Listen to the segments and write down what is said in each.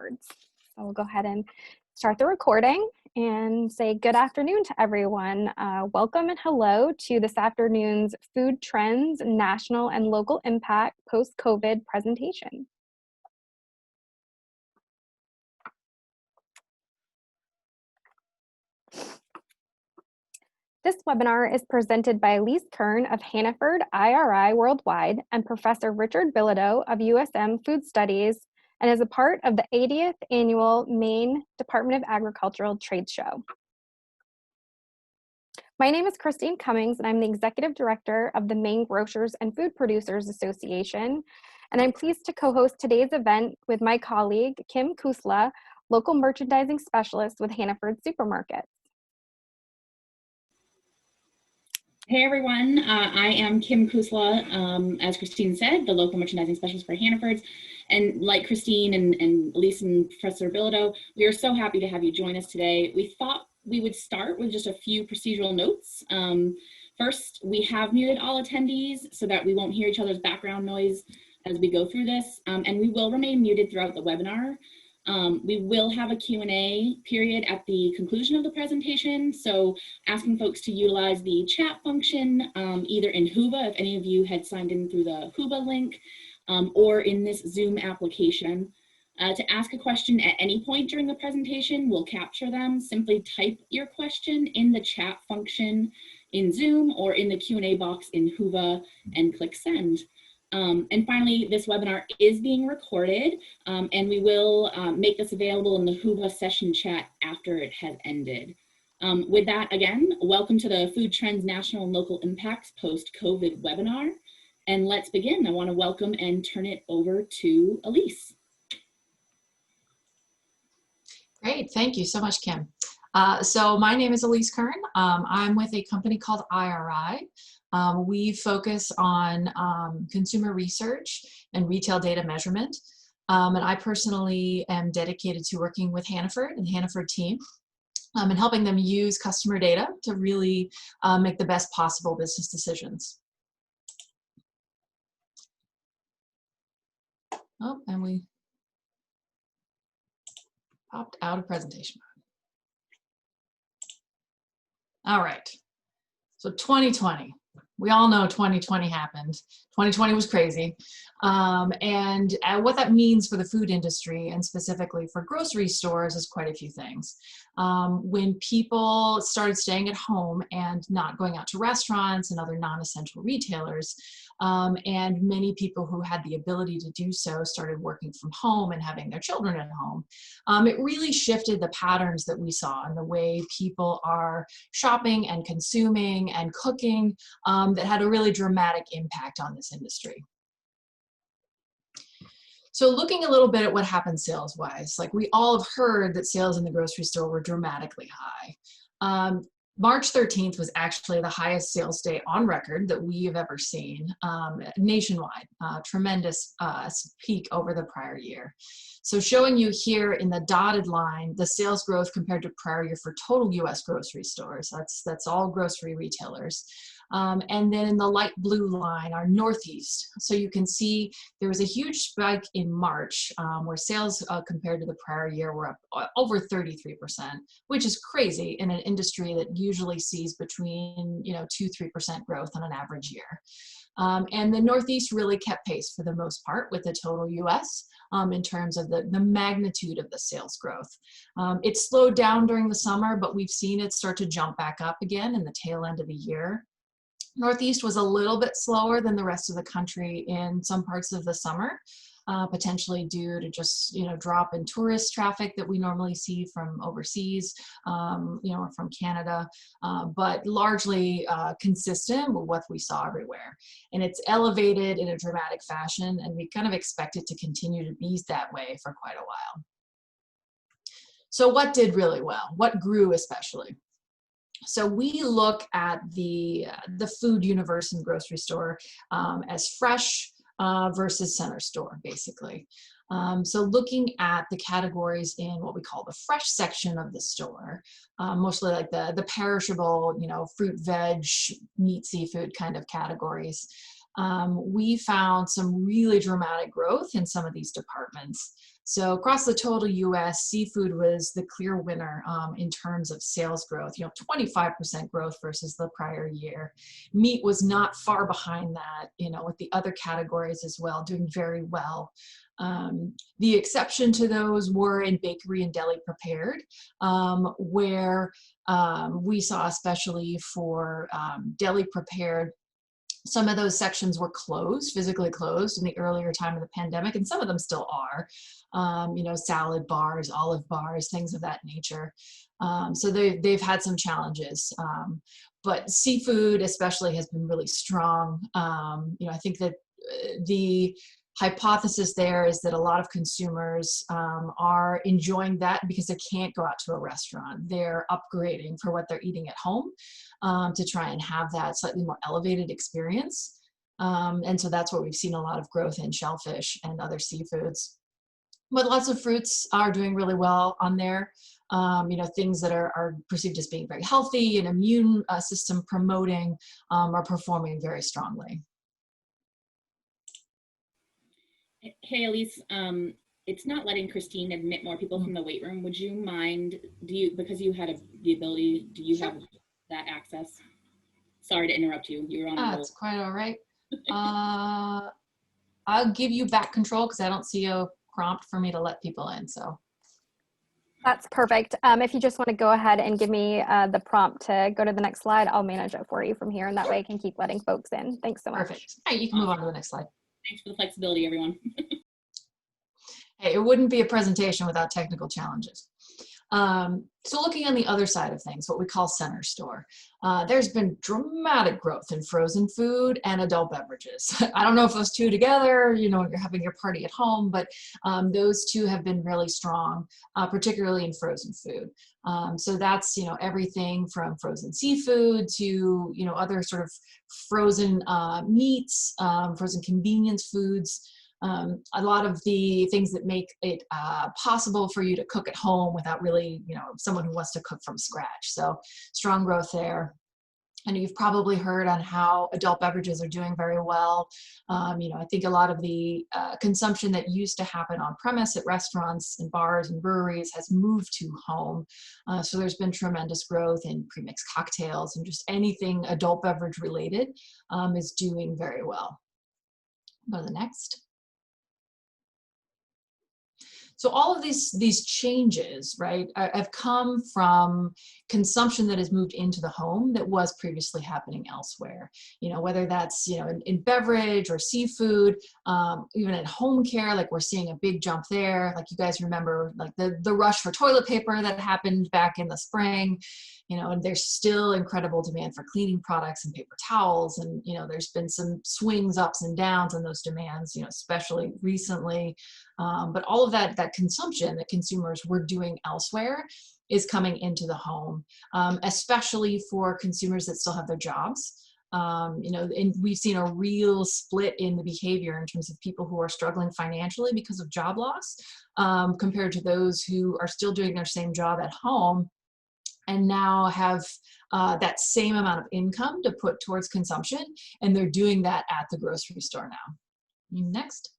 afterwards. So we'll go ahead and start the recording and say good afternoon to everyone. Welcome and hello to this afternoon's Food Trends, National and Local Impact Post-COVID presentation. This webinar is presented by Elise Kern of Hannaford IRI Worldwide and Professor Richard Bilodeau of USM Food Studies, and is a part of the 80th Annual Maine Department of Agricultural Trade Show. My name is Christine Cummings, and I'm the Executive Director of the Maine Grocers and Food Producers Association, and I'm pleased to co-host today's event with my colleague, Kim Kusla, Local Merchandising Specialist with Hannaford Supermarkets. Hey everyone, I am Kim Kusla, as Christine said, the local merchandising specialist for Hannaford's. And like Christine and Elise and Professor Bilodeau, we are so happy to have you join us today. We thought we would start with just a few procedural notes. First, we have muted all attendees so that we won't hear each other's background noise as we go through this, and we will remain muted throughout the webinar. We will have a Q&A period at the conclusion of the presentation, so asking folks to utilize the chat function, either in Whova, if any of you had signed in through the Whova link, or in this Zoom application. To ask a question at any point during the presentation, we'll capture them. Simply type your question in the chat function in Zoom or in the Q&A box in Whova and click send. And finally, this webinar is being recorded, and we will make this available in the Whova session chat after it has ended. With that, again, welcome to the Food Trends National and Local Impacts Post-COVID webinar. And let's begin. I want to welcome and turn it over to Elise. Great, thank you so much, Kim. So my name is Elise Kern. I'm with a company called IRI. We focus on consumer research and retail data measurement. And I personally am dedicated to working with Hannaford and the Hannaford team and helping them use customer data to really make the best possible business decisions. Oh, and we popped out of presentation mode. All right, so 2020. We all know 2020 happened. 2020 was crazy. And what that means for the food industry and specifically for grocery stores is quite a few things. When people started staying at home and not going out to restaurants and other non-essential retailers, and many people who had the ability to do so started working from home and having their children at home, it really shifted the patterns that we saw in the way people are shopping and consuming and cooking, that had a really dramatic impact on this industry. So looking a little bit at what happened sales-wise, like we all have heard that sales in the grocery store were dramatically high. March 13th was actually the highest sales day on record that we have ever seen nationwide, tremendous peak over the prior year. So showing you here in the dotted line, the sales growth compared to prior year for total US grocery stores, that's all grocery retailers. And then in the light blue line, our Northeast. So you can see there was a huge spike in March where sales compared to the prior year were up over 33%, which is crazy in an industry that usually sees between 2–3% growth on an average year. And the Northeast really kept pace for the most part with the total US in terms of the magnitude of the sales growth. It slowed down during the summer, but we've seen it start to jump back up again in the tail end of the year. Northeast was a little bit slower than the rest of the country in some parts of the summer, potentially due to just drop in tourist traffic that we normally see from overseas, or from Canada, but largely consistent with what we saw everywhere. And it's elevated in a dramatic fashion, and we kind of expect it to continue to be that way for quite a while. So what did really well? What grew especially? So we look at the food universe in the grocery store as fresh versus center store, basically. So looking at the categories in what we call the fresh section of the store, mostly like the perishable, fruit, veg, meat, seafood kind of categories. we found some really dramatic growth in some of these departments. So across the total US, seafood was the clear winner in terms of sales growth, 25% growth versus the prior year. Meat was not far behind that, with the other categories as well, doing very well. The exception to those were in bakery and deli prepared, where we saw, especially for deli prepared, some of those sections were closed, physically closed in the earlier time of the pandemic, and some of them still are, salad bars, olive bars, things of that nature. So they've had some challenges. But seafood especially has been really strong. I think that the hypothesis there is that a lot of consumers are enjoying that because they can't go out to a restaurant. They're upgrading for what they're eating at home to try and have that slightly more elevated experience. And so that's what we've seen a lot of growth in shellfish and other seafoods. But lots of fruits are doing really well on there. Things that are perceived as being very healthy and immune system promoting are performing very strongly. Hey, Elise, it's not letting Christine admit more people from the weight room. Would you mind, because you had the ability, do you have that access? Sorry to interrupt you. You were on a roll. That's quite all right. I'll give you back control because I don't see a prompt for me to let people in, so. That's perfect. If you just want to go ahead and give me the prompt to go to the next slide, I'll manage it for you from here, and that way I can keep letting folks in. Thanks so much. Perfect. All right, you can move on to the next slide. Thanks for the flexibility, everyone. Hey, it wouldn't be a presentation without technical challenges. So looking on the other side of things, what we call center store, there's been dramatic growth in frozen food and adult beverages. I don't know if those two together, when you're having your party at home, but those two have been really strong, particularly in frozen food. So that's, everything from frozen seafood to, other sort of frozen meats, frozen convenience foods. A lot of the things that make it possible for you to cook at home without really, someone who wants to cook from scratch. So strong growth there. And you've probably heard on how adult beverages are doing very well. I think a lot of the consumption that used to happen on premise at restaurants and bars and breweries has moved to home. So there's been tremendous growth in premixed cocktails, and just anything adult beverage related is doing very well. Go to the next. So all of these changes, right, have come from consumption that has moved into the home that was previously happening elsewhere. Whether that's, in beverage or seafood, even in home care, like we're seeing a big jump there. Like you guys remember, like the rush for toilet paper that happened back in the spring. And there's still incredible demand for cleaning products and paper towels. And, there's been some swings, ups and downs in those demands, especially recently. But all of that consumption that consumers were doing elsewhere is coming into the home, especially for consumers that still have their jobs. And we've seen a real split in the behavior in terms of people who are struggling financially because of job loss, compared to those who are still doing their same job at home and now have that same amount of income to put towards consumption, and they're doing that at the grocery store now. Next.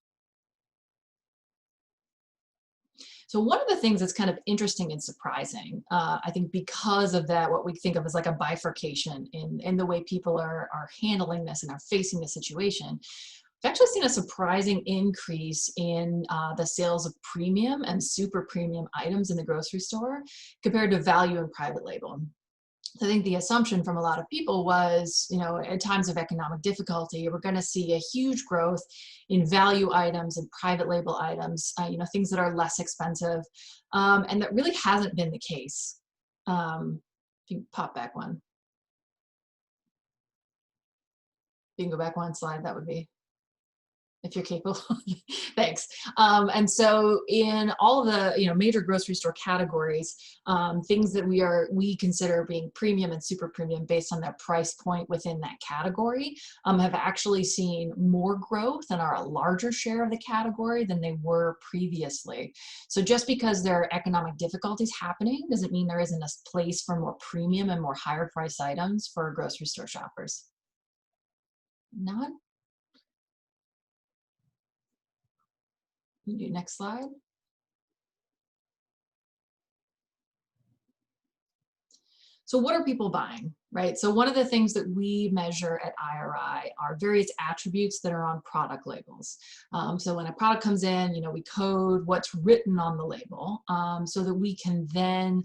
So one of the things that's kind of interesting and surprising, I think because of that, what we think of as like a bifurcation in the way people are handling this and are facing the situation, we've actually seen a surprising increase in the sales of premium and super premium items in the grocery store compared to value and private label. I think the assumption from a lot of people was, at times of economic difficulty, we're going to see a huge growth in value items and private label items, things that are less expensive. And that really hasn't been the case. If you can pop back one. If you can go back one slide, that would be, if you're capable. Thanks. And so in all of the major grocery store categories, things that we consider being premium and super premium based on their price point within that category, have actually seen more growth and are a larger share of the category than they were previously. So just because there are economic difficulties happening doesn't mean there isn't a place for more premium and more higher price items for grocery store shoppers. None? You do next slide. So what are people buying, right? So one of the things that we measure at IRI are various attributes that are on product labels. So when a product comes in, we code what's written on the label so that we can then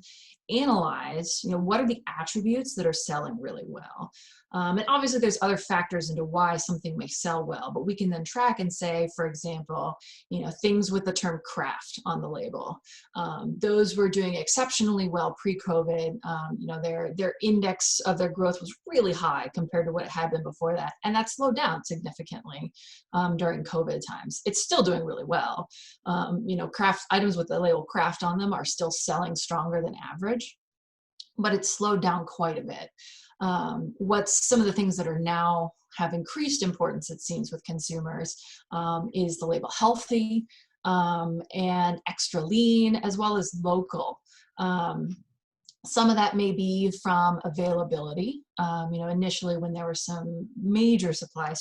analyze, what are the attributes that are selling really well. And obviously there's other factors into why something may sell well, but we can then track and say, for example, things with the term craft on the label. Those were doing exceptionally well pre-COVID. Their index of their growth was really high compared to what it had been before that. And that slowed down significantly during COVID times. It's still doing really well. Craft items with the label craft on them are still selling stronger than average, but it's slowed down quite a bit. What's some of the things that are now have increased importance, it seems, with consumers is the label healthy and extra lean, as well as local. Some of that may be from availability. Initially when there were some major supply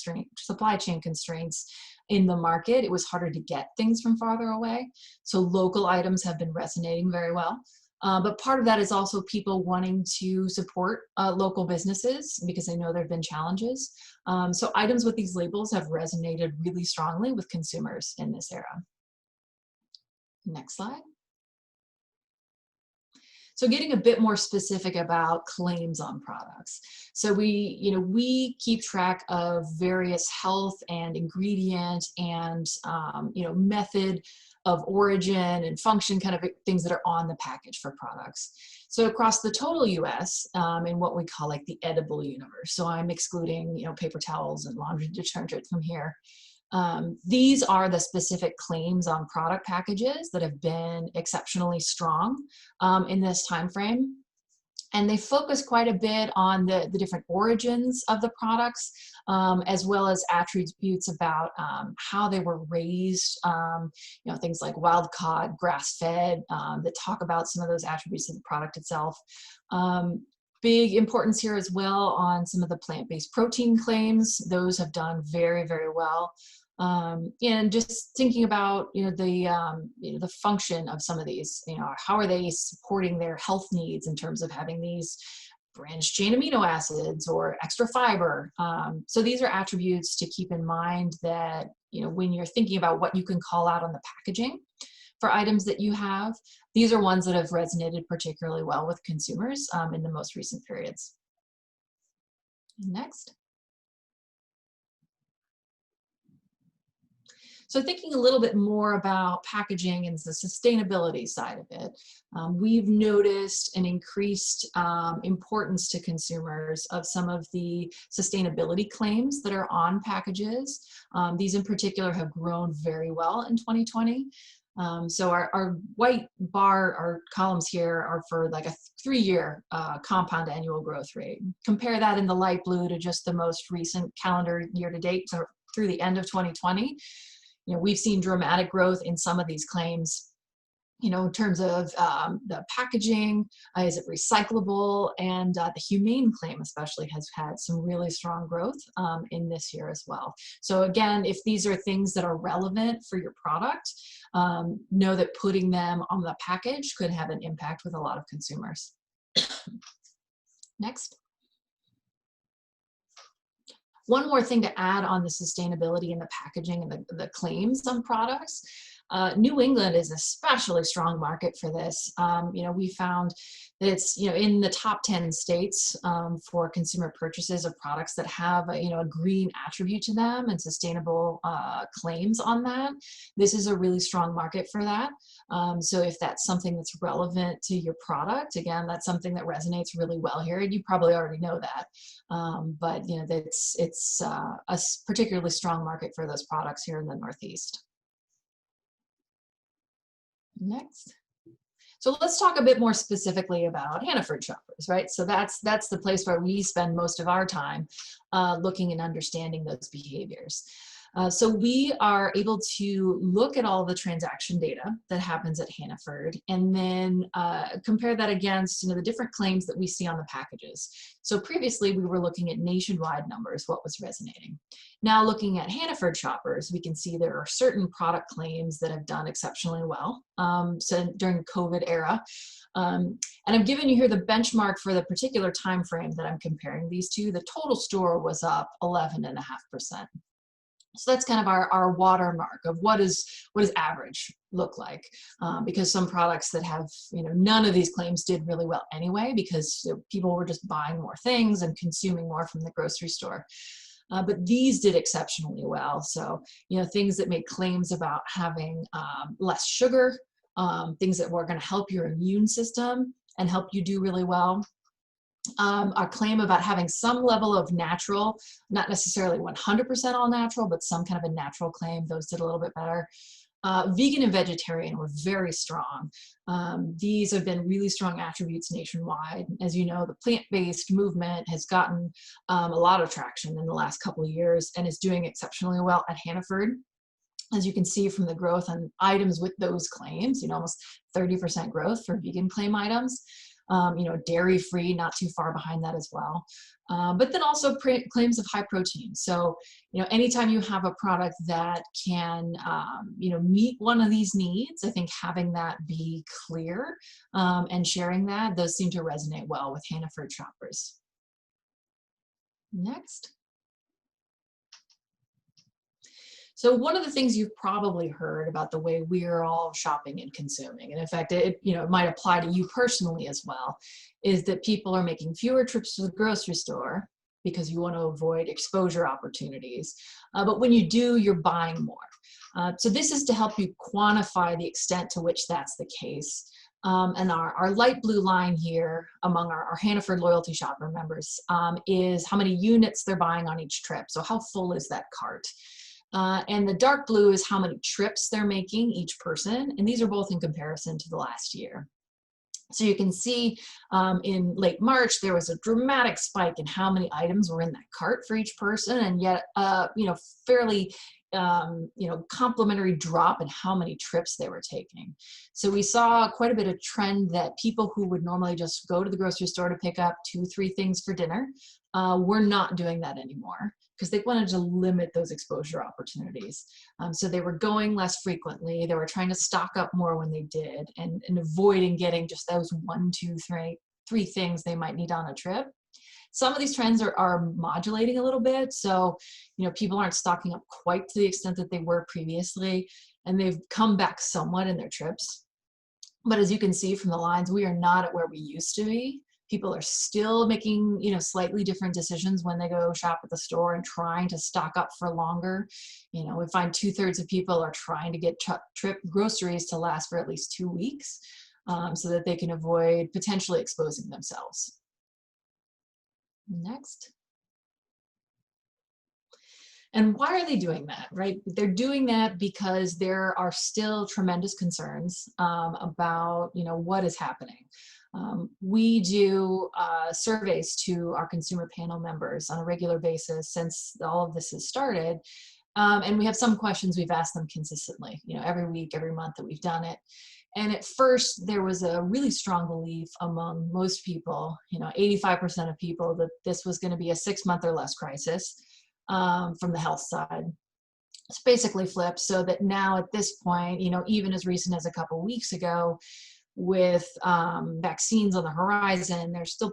chain constraints in the market, it was harder to get things from farther away. So local items have been resonating very well. But part of that is also people wanting to support local businesses because they know there have been challenges. So items with these labels have resonated really strongly with consumers in this era. Next slide. So getting a bit more specific about claims on products. So we keep track of various health and ingredient and method of origin and function kind of things that are on the package for products. So across the total US in what we call like the edible universe. So I'm excluding paper towels and laundry detergent from here. These are the specific claims on product packages that have been exceptionally strong in this time frame. And they focus quite a bit on the different origins of the products, as well as attributes about how they were raised, things like wild caught, grass-fed, that talk about some of those attributes of the product itself. Big importance here as well on some of the plant-based protein claims. Those have done very, very well. And just thinking about the function of some of these, how are they supporting their health needs in terms of having these branched chain amino acids or extra fiber. So these are attributes to keep in mind that when you're thinking about what you can call out on the packaging for items that you have, these are ones that have resonated particularly well with consumers in the most recent periods. Next. So thinking a little bit more about packaging and the sustainability side of it, we've noticed an increased importance to consumers of some of the sustainability claims that are on packages. These in particular have grown very well in 2020. So our white bar, our columns here are for like a 3-year compound annual growth rate. Compare that in the light blue to just the most recent calendar year to date, so through the end of 2020. We've seen dramatic growth in some of these claims, in terms of the packaging, is it recyclable, and the humane claim especially has had some really strong growth in this year as well. So again, if these are things that are relevant for your product, know that putting them on the package could have an impact with a lot of consumers. Next. One more thing to add on the sustainability and the packaging and the claims on products. New England is an especially strong market for this. We found that it's in the top 10 states for consumer purchases of products that have a green attribute to them and sustainable claims on that. This is a really strong market for that. So if that's something that's relevant to your product, again, that's something that resonates really well here, and you probably already know that. But it's a particularly strong market for those products here in the Northeast. Next. So let's talk a bit more specifically about Hannaford shoppers, right? So that's the place where we spend most of our time looking and understanding those behaviors. So we are able to look at all the transaction data that happens at Hannaford and then compare that against the different claims that we see on the packages. So previously we were looking at nationwide numbers, what was resonating. Now looking at Hannaford shoppers, we can see there are certain product claims that have done exceptionally well so during the COVID era. And I'm giving you here the benchmark for the particular time frame that I'm comparing these to. The total store was up 11.5%. So that's kind of our watermark of what does average look like, because some products that have none of these claims did really well anyway because people were just buying more things and consuming more from the grocery store. But these did exceptionally well. So things that make claims about having less sugar, things that were going to help your immune system and help you do really well. Our claim about having some level of natural, not necessarily 100% all natural, but some kind of a natural claim, those did a little bit better. Vegan and vegetarian were very strong. These have been really strong attributes nationwide. As you know, the plant-based movement has gotten a lot of traction in the last couple of years and is doing exceptionally well at Hannaford. As you can see from the growth on items with those claims, almost 30% growth for vegan claim items. Dairy-free, not too far behind that as well. But then also claims of high protein. So, anytime you have a product that can, meet one of these needs, I think having that be clear and sharing that, those seem to resonate well with Hannaford shoppers. Next. So one of the things you've probably heard about the way we're all shopping and consuming, and in fact, it might apply to you personally as well, is that people are making fewer trips to the grocery store because you want to avoid exposure opportunities. But when you do, you're buying more. So this is to help you quantify the extent to which that's the case. And our light blue line here among our Hannaford loyalty shopper members is how many units they're buying on each trip. So how full is that cart? And the dark blue is how many trips they're making each person. And these are both in comparison to the last year. So you can see in late March, there was a dramatic spike in how many items were in that cart for each person, and yet, fairly complementary drop in how many trips they were taking. So we saw quite a bit of trend that people who would normally just go to the grocery store to pick up 2-3 things for dinner were not doing that anymore, because they wanted to limit those exposure opportunities. So they were going less frequently. They were trying to stock up more when they did and avoiding getting just those 1, 2, 3 things they might need on a trip. Some of these trends are modulating a little bit. So, people aren't stocking up quite to the extent that they were previously, and they've come back somewhat in their trips. But as you can see from the lines, we are not at where we used to be. People are still making, slightly different decisions when they go shop at the store and trying to stock up for longer. We find 2/3 of people are trying to get trip groceries to last for at least 2 weeks so that they can avoid potentially exposing themselves. Next. And why are they doing that, right? They're doing that because there are still tremendous concerns about, what is happening. We do surveys to our consumer panel members on a regular basis since all of this has started. And we have some questions we've asked them consistently, every week, every month that we've done it. And at first, there was a really strong belief among most people, 85% of people, that this was going to be a 6-month or less crisis from the health side. It's basically flipped, so that now at this point, even as recent as a couple weeks ago, with vaccines on the horizon, there's still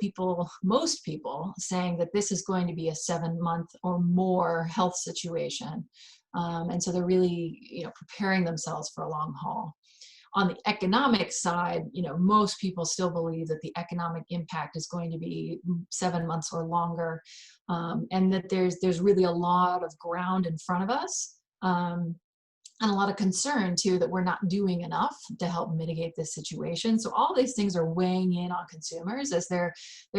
most people saying that this is going to be a 7-month or more health situation. And so they're really, preparing themselves for a long haul. On the economic side, most people still believe that the economic impact is going to be 7 months or longer, and that there's really a lot of ground in front of us, and a lot of concern too that we're not doing enough to help mitigate this situation. So all these things are weighing in on consumers as they're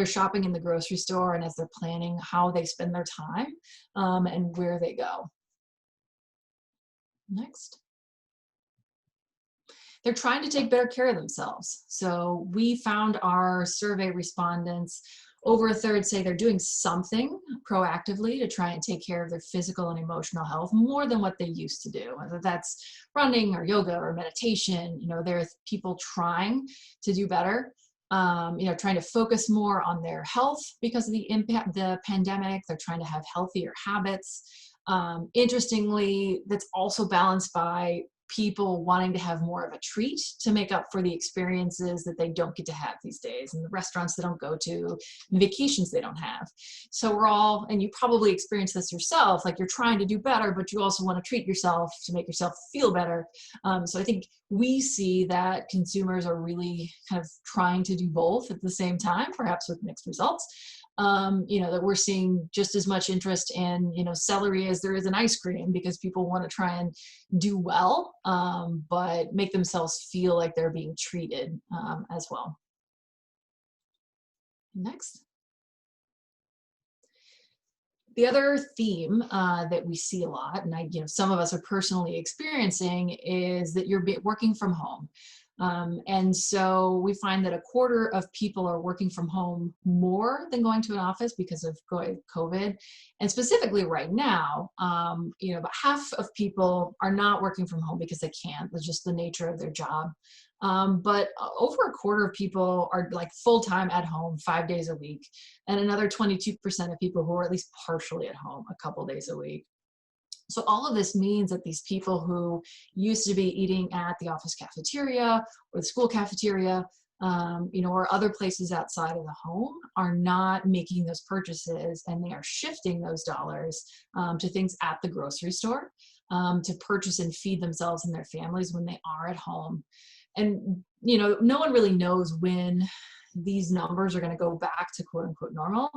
shopping in the grocery store and as they're planning how they spend their time and where they go. Next. They're trying to take better care of themselves. So we found our survey respondents Over a third say they're doing something proactively to try and take care of their physical and emotional health more than what they used to do, whether that's running or yoga or meditation. There are people trying to do better, trying to focus more on their health because of the impact, the pandemic. They're trying to have healthier habits. Interestingly, that's also balanced by people wanting to have more of a treat to make up for the experiences that they don't get to have these days, and the restaurants they don't go to, and vacations they don't have. So we're all, and you probably experience this yourself, like you're trying to do better, but you also want to treat yourself to make yourself feel better. So I think we see that consumers are really kind of trying to do both at the same time, perhaps with mixed results. That we're seeing just as much interest in, celery as there is in ice cream, because people want to try and do well, but make themselves feel like they're being treated as well. Next. The other theme that we see a lot, and some of us are personally experiencing, is that you're working from home. And so we find that a quarter of people are working from home more than going to an office because of COVID. And specifically right now, about half of people are not working from home because they can't. It's just the nature of their job. But over a quarter of people are like full-time at home 5 days a week, and another 22% of people who are at least partially at home a couple days a week. So all of this means that these people who used to be eating at the office cafeteria or the school cafeteria, or other places outside of the home, are not making those purchases, and they are shifting those dollars to things at the grocery store to purchase and feed themselves and their families when they are at home. And, no one really knows when these numbers are going to go back to quote unquote normal,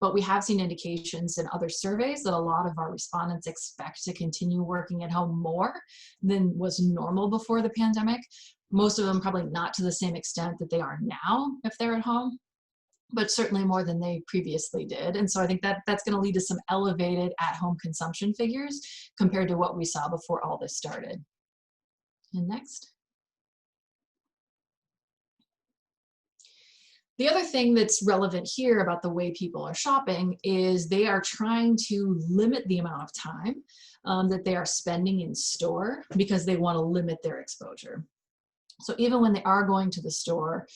but we have seen indications in other surveys that a lot of our respondents expect to continue working at home more than was normal before the pandemic. Most of them probably not to the same extent that they are now if they're at home, but certainly more than they previously did. And so I think that that's going to lead to some elevated at-home consumption figures compared to what we saw before all this started. And next. The other thing that's relevant here about the way people are shopping is they are trying to limit the amount of time that they are spending in store because they want to limit their exposure. So even when they are going to the store,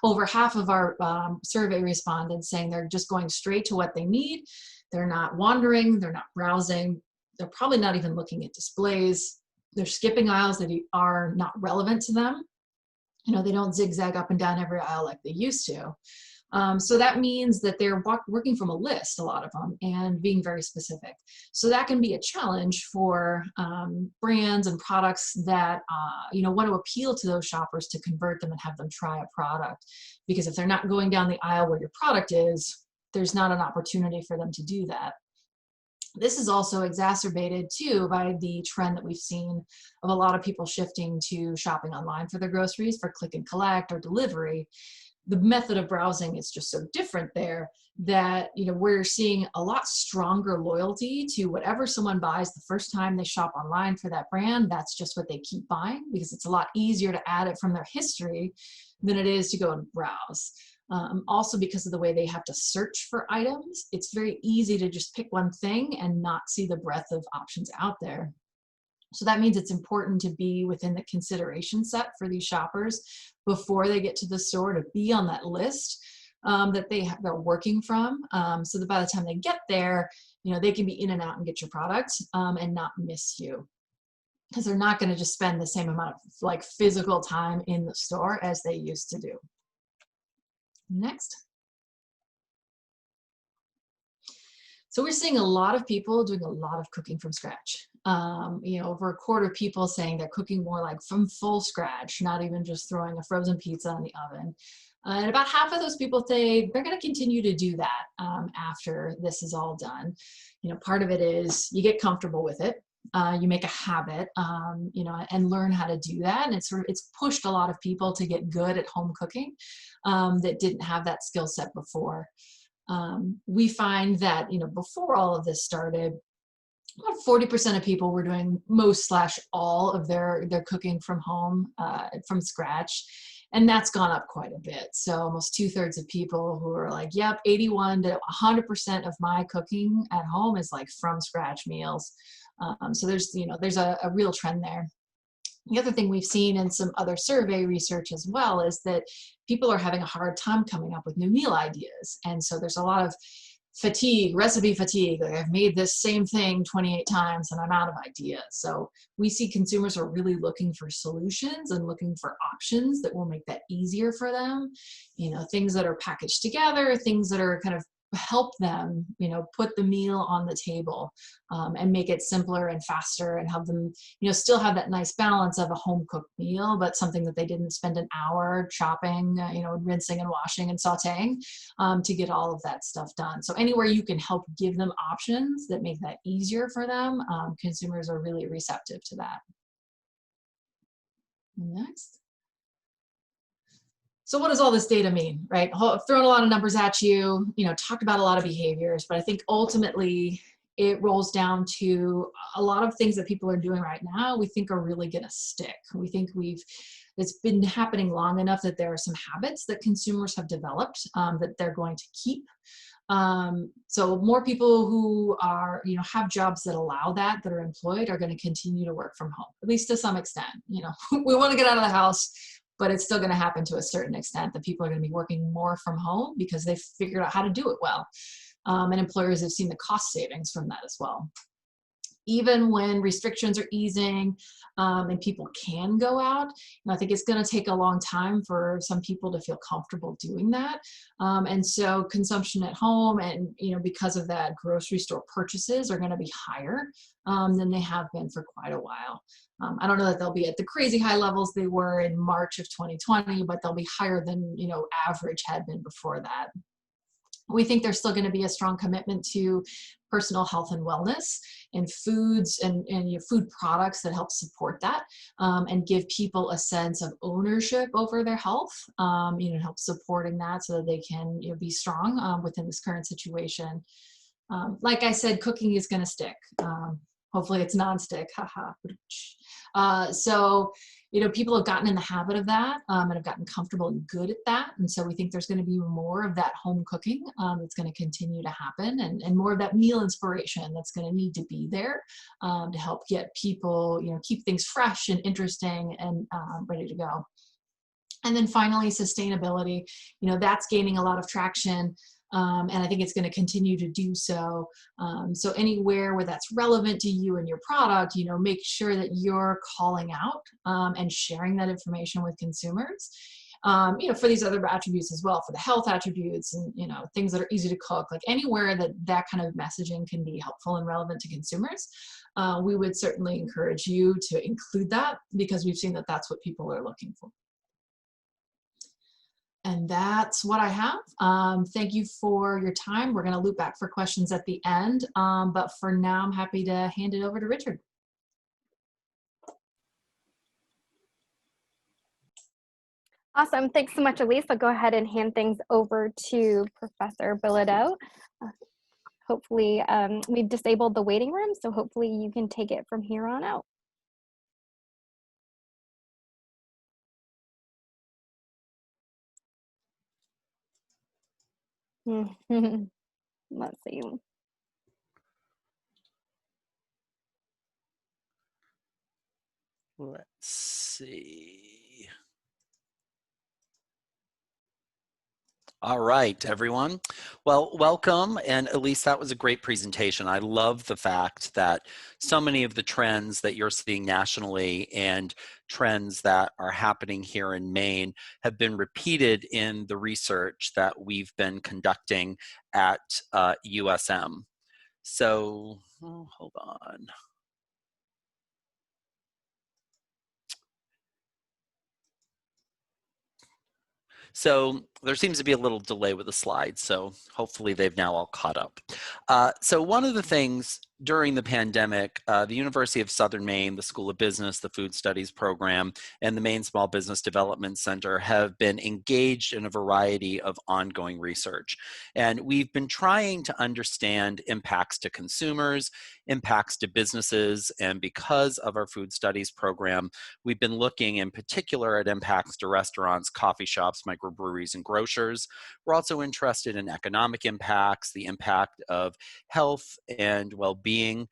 over half of our survey respondents saying they're just going straight to what they need. They're not wandering, they're not browsing, they're probably not even looking at displays. They're skipping aisles that are not relevant to them. They don't zigzag up and down every aisle like they used to. So that means that they're working from a list, a lot of them, and being very specific. So that can be a challenge for brands and products that want to appeal to those shoppers to convert them and have them try a product. Because if they're not going down the aisle where your product is, there's not an opportunity for them to do that. This is also exacerbated too by the trend that we've seen of a lot of people shifting to shopping online for their groceries, for click and collect or delivery. The method of browsing is just so different there that we're seeing a lot stronger loyalty to whatever someone buys the first time they shop online for that brand. That's just what they keep buying, because it's a lot easier to add it from their history than it is to go and browse. Also, because of the way they have to search for items, it's very easy to just pick one thing and not see the breadth of options out there. So that means it's important to be within the consideration set for these shoppers before they get to the store, to be on that list that they're working from, so that by the time they get there, they can be in and out and get your product and not miss you. Because they're not going to just spend the same amount of physical time in the store as they used to do. Next. So we're seeing a lot of people doing a lot of cooking from scratch. Over a quarter of people saying they're cooking more like from full scratch, not even just throwing a frozen pizza in the oven. And about half of those people say they're going to continue to do that after this is all done. Part of it is you get comfortable with it. You make a habit, and learn how to do that. And it's pushed a lot of people to get good at home cooking that didn't have that skill set before. We find that, before all of this started, about 40% of people were doing most/all of their cooking from home, from scratch. And that's gone up quite a bit. So almost 2/3 of people who are like, yep, 81 to 100% of my cooking at home is like from scratch meals. So there's, there's a real trend there. The other thing we've seen in some other survey research as well is that people are having a hard time coming up with new meal ideas. And so there's a lot of fatigue, recipe fatigue. Like, I've made this same thing 28 times and I'm out of ideas. So we see consumers are really looking for solutions and looking for options that will make that easier for them. Things that are packaged together, things that are kind of help them, put the meal on the table, and make it simpler and faster, and help them, still have that nice balance of a home cooked meal, but something that they didn't spend an hour chopping, rinsing and washing and sauteing, to get all of that stuff done. So anywhere you can help give them options that make that easier for them, consumers are really receptive to that. Next. So what does all this data mean, right? I've thrown a lot of numbers at you, talked about a lot of behaviors, but I think ultimately it rolls down to a lot of things that people are doing right now we think are really going to stick. We think it's been happening long enough that there are some habits that consumers have developed, that they're going to keep. So more people who are, have jobs that allow that are employed, are going to continue to work from home, at least to some extent. We want to get out of the house, but it's still going to happen to a certain extent that people are going to be working more from home because they've figured out how to do it well. And employers have seen the cost savings from that as well. Even when restrictions are easing, and people can go out, I think it's going to take a long time for some people to feel comfortable doing that. And so consumption at home and, because of that, grocery store purchases are going to be higher than they have been for quite a while. I don't know that they'll be at the crazy high levels they were in March of 2020, but they'll be higher than, average had been before that. We think there's still going to be a strong commitment to personal health and wellness, and foods and food products that help support that, and give people a sense of ownership over their health, help supporting that so that they can be strong within this current situation. Like I said, cooking is going to stick. Hopefully it's nonstick. So people have gotten in the habit of that, and have gotten comfortable and good at that. And so we think there's going to be more of that home cooking that's going to continue to happen, and more of that meal inspiration that's going to need to be there, to help get people, keep things fresh and interesting and ready to go. And then finally, sustainability, that's gaining a lot of traction. And I think it's going to continue to do so. So anywhere where that's relevant to you and your product, make sure that you're calling out and sharing that information with consumers. For these other attributes as well, for the health attributes and, things that are easy to cook, like anywhere that kind of messaging can be helpful and relevant to consumers, we would certainly encourage you to include that, because we've seen that that's what people are looking for. And that's what I have. Thank you for your time. We're going to loop back for questions at the end. But for now, I'm happy to hand it over to Richard. Awesome. Thanks so much, Elise. I'll go ahead and hand things over to Professor Bilodeau. Hopefully, we've disabled the waiting room, so hopefully you can take it from here on out. Let's see. Let's see. All right, everyone. Well, welcome. And Elise, that was a great presentation. I love the fact that so many of the trends that you're seeing nationally and trends that are happening here in Maine have been repeated in the research that we've been conducting at USM. So, hold on. So there seems to be a little delay with the slides, so hopefully they've now all caught up. So one of the things during the pandemic, the University of Southern Maine, the School of Business, the Food Studies program, and the Maine Small Business Development Center have been engaged in a variety of ongoing research. And we've been trying to understand impacts to consumers, impacts to businesses, and because of our Food Studies program, we've been looking in particular at impacts to restaurants, coffee shops, microbreweries, and grocers. We're also interested in economic impacts, the impact of health and well-being,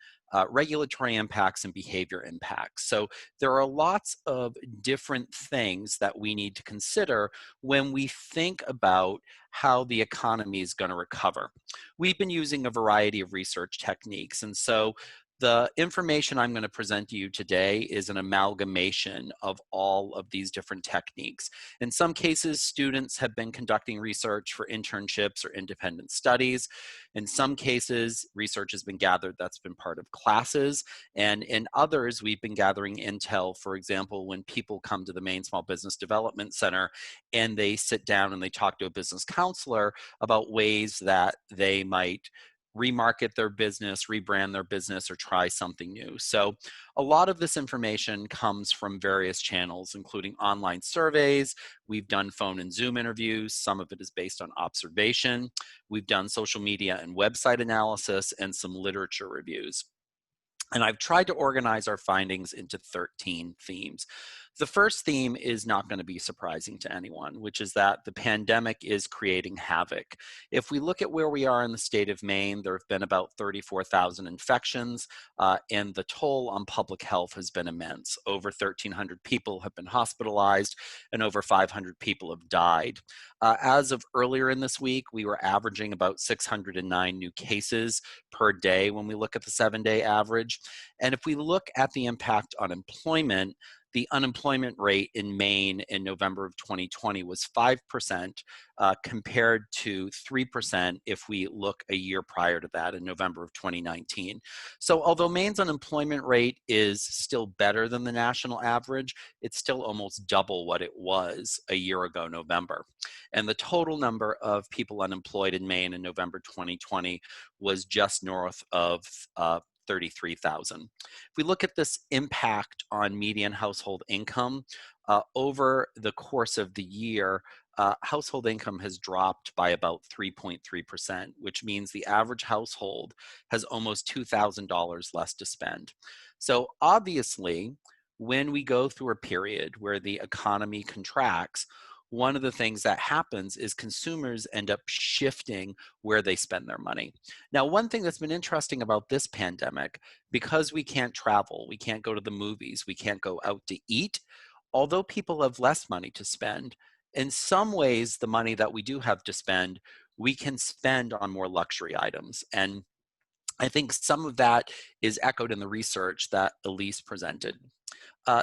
regulatory impacts, and behavior impacts. So there are lots of different things that we need to consider when we think about how the economy is going to recover. We've been using a variety of research techniques, and so the information I'm going to present to you today is an amalgamation of all of these different techniques. In some cases, students have been conducting research for internships or independent studies. In some cases, research has been gathered that's been part of classes. And in others, we've been gathering intel, for example, when people come to the Maine Small Business Development Center and they sit down and they talk to a business counselor about ways that they might remarket their business, rebrand their business, or try something new. So a lot of this information comes from various channels, including online surveys. We've done phone and Zoom interviews. Some of it is based on observation. We've done social media and website analysis and some literature reviews. And I've tried to organize our findings into 13 themes. The first theme is not going to be surprising to anyone, which is that the pandemic is creating havoc. If we look at where we are in the state of Maine, there have been about 34,000 infections, and the toll on public health has been immense. Over 1,300 people have been hospitalized, and over 500 people have died. As of earlier in this week, we were averaging about 609 new cases per day when we look at the 7-day average. And if we look at the impact on employment, the unemployment rate in Maine in November of 2020 was 5%, compared to 3% if we look a year prior to that in November of 2019. So although Maine's unemployment rate is still better than the national average, it's still almost double what it was a year ago, November. And the total number of people unemployed in Maine in November 2020 was just north of 33,000. If we look at this impact on median household income, over the course of the year, household income has dropped by about 3.3%, which means the average household has almost $2,000 less to spend. So obviously, when we go through a period where the economy contracts, one of the things that happens is consumers end up shifting where they spend their money. Now, one thing that's been interesting about this pandemic, because we can't travel, we can't go to the movies, we can't go out to eat, although people have less money to spend, in some ways, the money that we do have to spend, we can spend on more luxury items. And I think some of that is echoed in the research that Elise presented.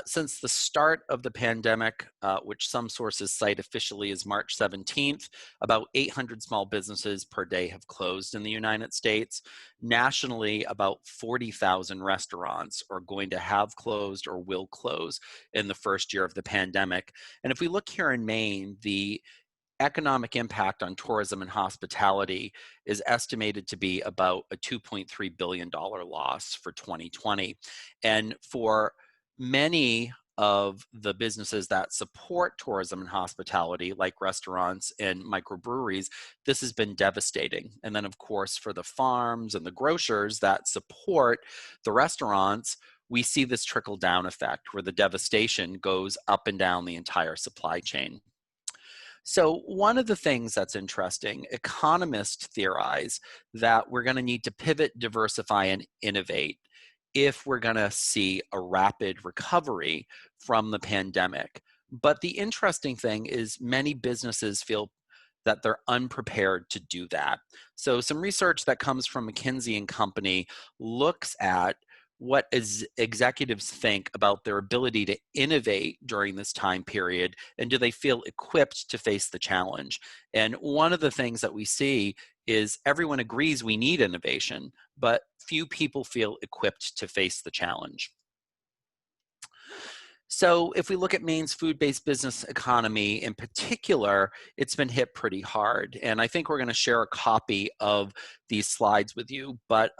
Since the start of the pandemic, which some sources cite officially as March 17th, about 800 small businesses per day have closed in the United States. Nationally, about 40,000 restaurants are going to have closed or will close in the first year of the pandemic. And if we look here in Maine, the economic impact on tourism and hospitality is estimated to be about a $2.3 billion loss for 2020. And for many of the businesses that support tourism and hospitality, like restaurants and microbreweries, this has been devastating. And then, of course, for the farms and the grocers that support the restaurants, we see this trickle-down effect where the devastation goes up and down the entire supply chain. So one of the things that's interesting, economists theorize that we're going to need to pivot, diversify, and innovate if we're going to see a rapid recovery from the pandemic. But the interesting thing is many businesses feel that they're unprepared to do that. So some research that comes from McKinsey & Company looks at what executives think about their ability to innovate during this time period, and do they feel equipped to face the challenge? And one of the things that we see is everyone agrees we need innovation, but few people feel equipped to face the challenge. So if we look at Maine's food-based business economy in particular, it's been hit pretty hard. And I think we're going to share a copy of these slides with you, but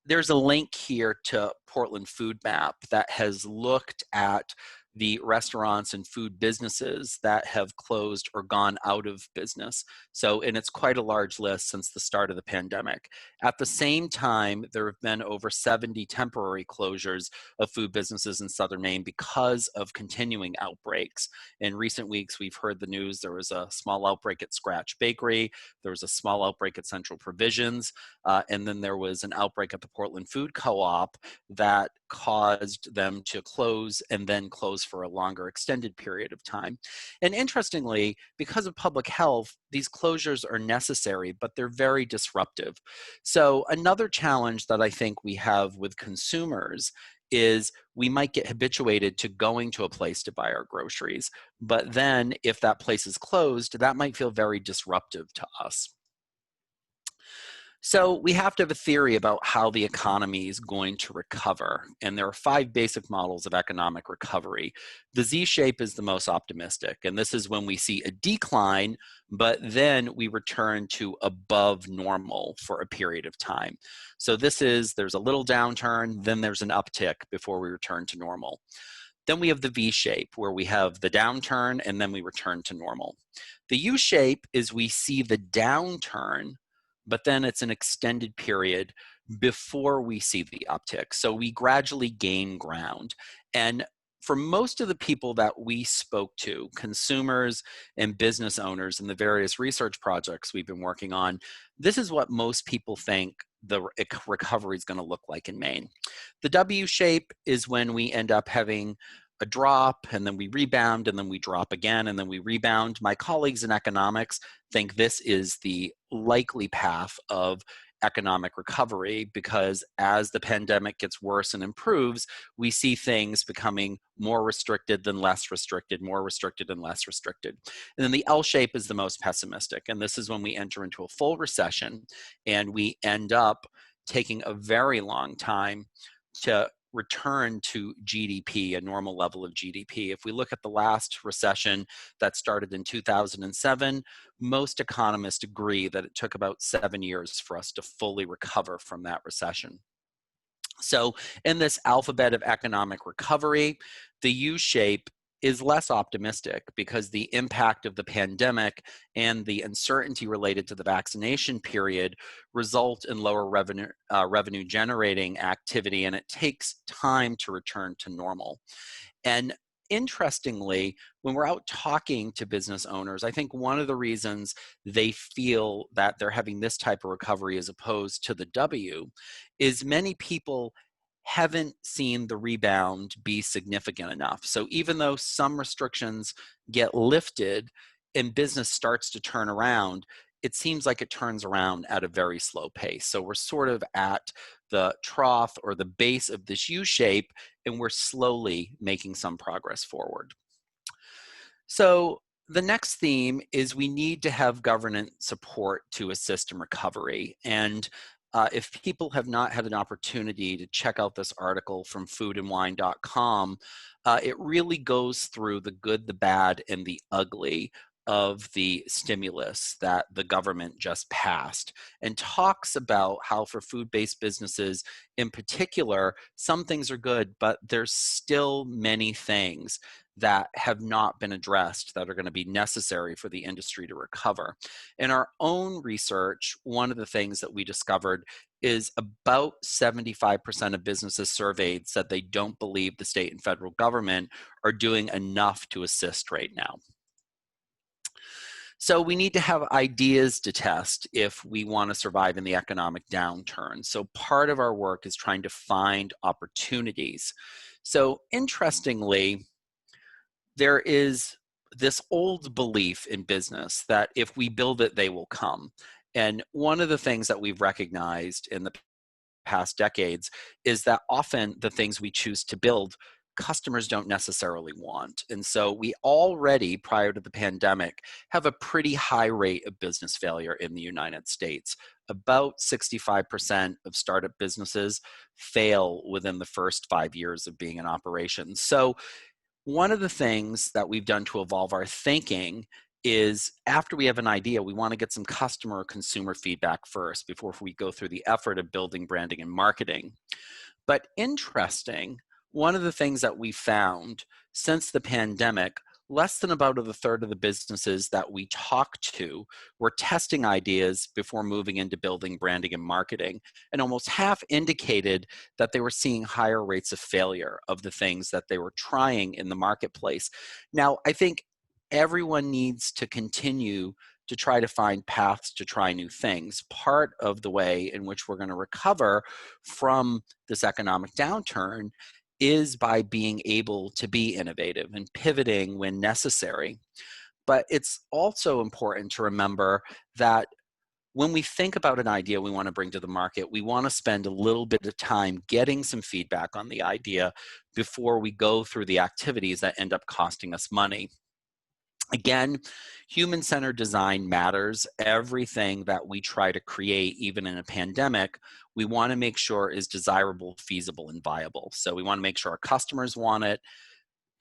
there's a link here to Portland Food Map that has looked at the restaurants and food businesses that have closed or gone out of business. So, and it's quite a large list since the start of the pandemic. At the same time, there have been over 70 temporary closures of food businesses in Southern Maine because of continuing outbreaks. In recent weeks, we've heard the news there was a small outbreak at Scratch Bakery, there was a small outbreak at Central Provisions, and then there was an outbreak at the Portland Food Co-op that caused them to close and then close for a longer extended period of time. And interestingly, because of public health, these closures are necessary, but they're very disruptive. So another challenge that I think we have with consumers is we might get habituated to going to a place to buy our groceries, but then if that place is closed, that might feel very disruptive to us. So we have to have a theory about how the economy is going to recover. And there are 5 basic models of economic recovery. The Z-shape is the most optimistic. And this is when we see a decline, but then we return to above normal for a period of time. So this is, there's a little downturn, then there's an uptick before we return to normal. Then we have the V-shape where we have the downturn and then we return to normal. The U-shape is we see the downturn, but then it's an extended period before we see the uptick. So we gradually gain ground. And for most of the people that we spoke to, consumers and business owners in the various research projects we've been working on, this is what most people think the recovery is going to look like in Maine. The W shape is when we end up having a drop and then we rebound and then we drop again and then we rebound. My colleagues in economics think this is the likely path of economic recovery because as the pandemic gets worse and improves, we see things becoming more restricted than less restricted, more restricted and less restricted. And then the L shape is the most pessimistic. And this is when we enter into a full recession and we end up taking a very long time to return to GDP, a normal level of GDP. If we look at the last recession that started in 2007, most economists agree that it took about 7 years for us to fully recover from that recession. So in this alphabet of economic recovery, the U shape is less optimistic because the impact of the pandemic and the uncertainty related to the vaccination period result in lower revenue generating activity, and it takes time to return to normal. And interestingly, when we're out talking to business owners, I think one of the reasons they feel that they're having this type of recovery as opposed to the W is many people haven't seen the rebound be significant enough. So even though some restrictions get lifted and business starts to turn around, it seems like it turns around at a very slow pace. So we're sort of at the trough or the base of this U shape, and we're slowly making some progress forward. So the next theme is we need to have government support to assist in recovery. And if people have not had an opportunity to check out this article from foodandwine.com, it really goes through the good, the bad, and the ugly of the stimulus that the government just passed and talks about how for food-based businesses in particular, some things are good, but there's still many things that have not been addressed that are going to be necessary for the industry to recover. In our own research, one of the things that we discovered is about 75% of businesses surveyed said they don't believe the state and federal government are doing enough to assist right now. So we need to have ideas to test if we want to survive in the economic downturn. So part of our work is trying to find opportunities. So interestingly, there is this old belief in business that if we build it, they will come. And one of the things that we've recognized in the past decades is that often the things we choose to build, customers don't necessarily want. And so we already, prior to the pandemic, have a pretty high rate of business failure in the United States. About 65% of startup businesses fail within the first 5 years of being in operation. So one of the things that we've done to evolve our thinking is after we have an idea, we want to get some customer or consumer feedback first before we go through the effort of building branding and marketing. But interesting, one of the things that we found since the pandemic, less than about a third of the businesses that we talked to were testing ideas before moving into building branding and marketing. And almost half indicated that they were seeing higher rates of failure of the things that they were trying in the marketplace. Now, I think everyone needs to continue to try to find paths to try new things. Part of the way in which we're going to recover from this economic downturn is by being able to be innovative and pivoting when necessary. But it's also important to remember that when we think about an idea we want to bring to the market, we want to spend a little bit of time getting some feedback on the idea before we go through the activities that end up costing us money. Again, human-centered design matters. Everything that we try to create, even in a pandemic, we want to make sure is desirable, feasible, and viable. So we want to make sure our customers want it,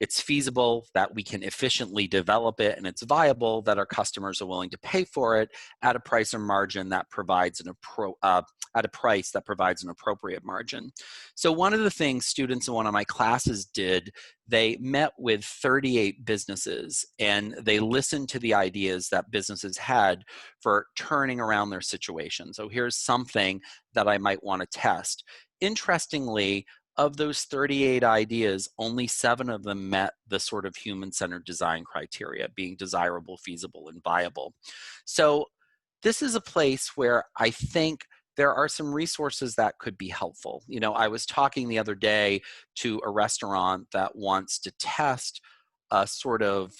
it's feasible, that we can efficiently develop it, and it's viable, that our customers are willing to pay for it at a price or margin that provides at a price that provides an appropriate margin. So one of the things students in one of my classes did, they met with 38 businesses and they listened to the ideas that businesses had for turning around their situation. So here's something that I might want to test. Interestingly, of those 38 ideas, only 7 of them met the sort of human-centered design criteria, being desirable, feasible, and viable. So this is a place where I think there are some resources that could be helpful. You know, I was talking the other day to a restaurant that wants to test a sort of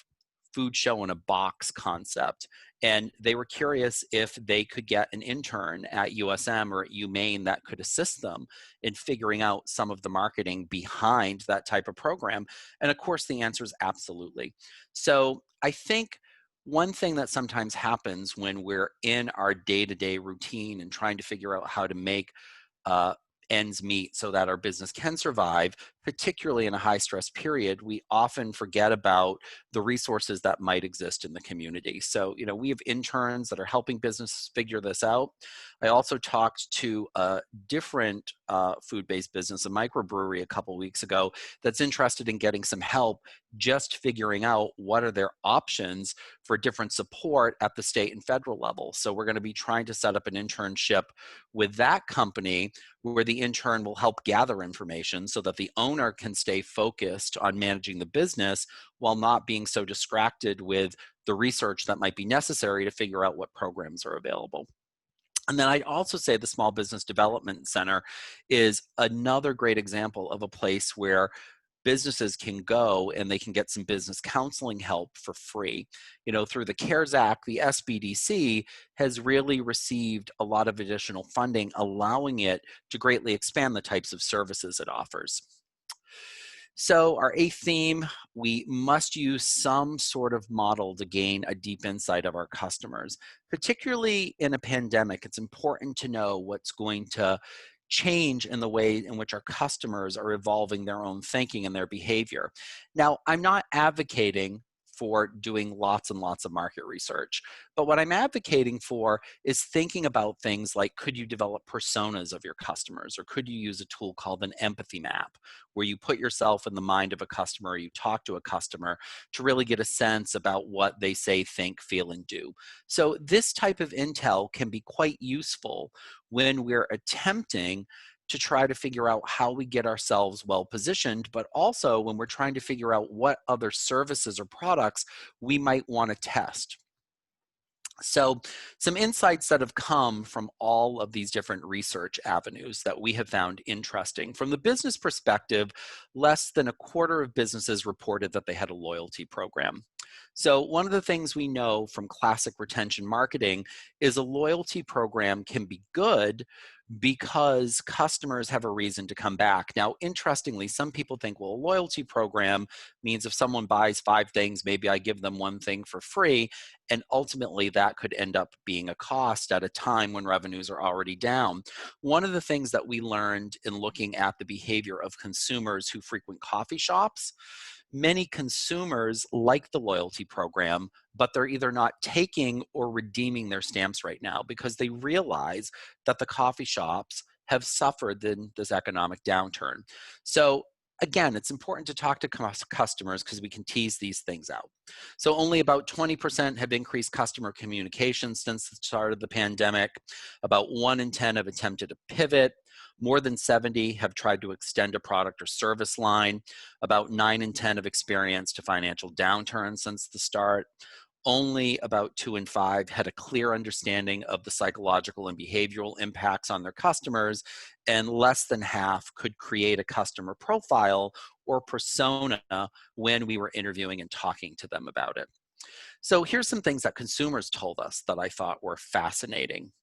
food show in a box concept. And they were curious if they could get an intern at USM or at Maine that could assist them in figuring out some of the marketing behind that type of program. And of course, the answer is absolutely. So I think one thing that sometimes happens when we're in our day-to-day routine and trying to figure out how to make ends meet so that our business can survive, particularly in a high stress period, we often forget about the resources that might exist in the community. So, you know, we have interns that are helping businesses figure this out. I also talked to a different food-based business, a microbrewery, a couple weeks ago that's interested in getting some help just figuring out what are their options for different support at the state and federal level. So we're going to be trying to set up an internship with that company where the intern will help gather information so that the owner can stay focused on managing the business while not being so distracted with the research that might be necessary to figure out what programs are available. And then I'd also say the Small Business Development Center is another great example of a place where businesses can go and they can get some business counseling help for free. You know, through the CARES Act, the SBDC has really received a lot of additional funding, allowing it to greatly expand the types of services it offers. So our 8th theme, we must use some sort of model to gain a deep insight of our customers. Particularly in a pandemic, it's important to know what's going to change in the way in which our customers are evolving their own thinking and their behavior. Now, I'm not advocating for doing lots and lots of market research, but what I'm advocating for is thinking about things like, could you develop personas of your customers, or could you use a tool called an empathy map, where you put yourself in the mind of a customer, or you talk to a customer to really get a sense about what they say, think, feel, and do. So this type of intel can be quite useful when we're attempting to try to figure out how we get ourselves well positioned, but also when we're trying to figure out what other services or products we might want to test. So some insights that have come from all of these different research avenues that we have found interesting. From the business perspective, less than a quarter of businesses reported that they had a loyalty program. So one of the things we know from classic retention marketing is a loyalty program can be good because customers have a reason to come back. Now, interestingly, some people think, well, a loyalty program means if someone buys 5 things, maybe I give them 1 thing for free. And ultimately, that could end up being a cost at a time when revenues are already down. One of the things that we learned in looking at the behavior of consumers who frequent coffee shops, many consumers like the loyalty program, but they're either not taking or redeeming their stamps right now because they realize that the coffee shops have suffered in this economic downturn. So again, it's important to talk to customers because we can tease these things out. So only about 20% have increased customer communication since the start of the pandemic. About 1 in 10 have attempted to pivot. More than 70 have tried to extend a product or service line. About 9 in 10 have experienced a financial downturn since the start. Only about 2 in 5 had a clear understanding of the psychological and behavioral impacts on their customers, and less than half could create a customer profile or persona when we were interviewing and talking to them about it. So here's some things that consumers told us that I thought were fascinating.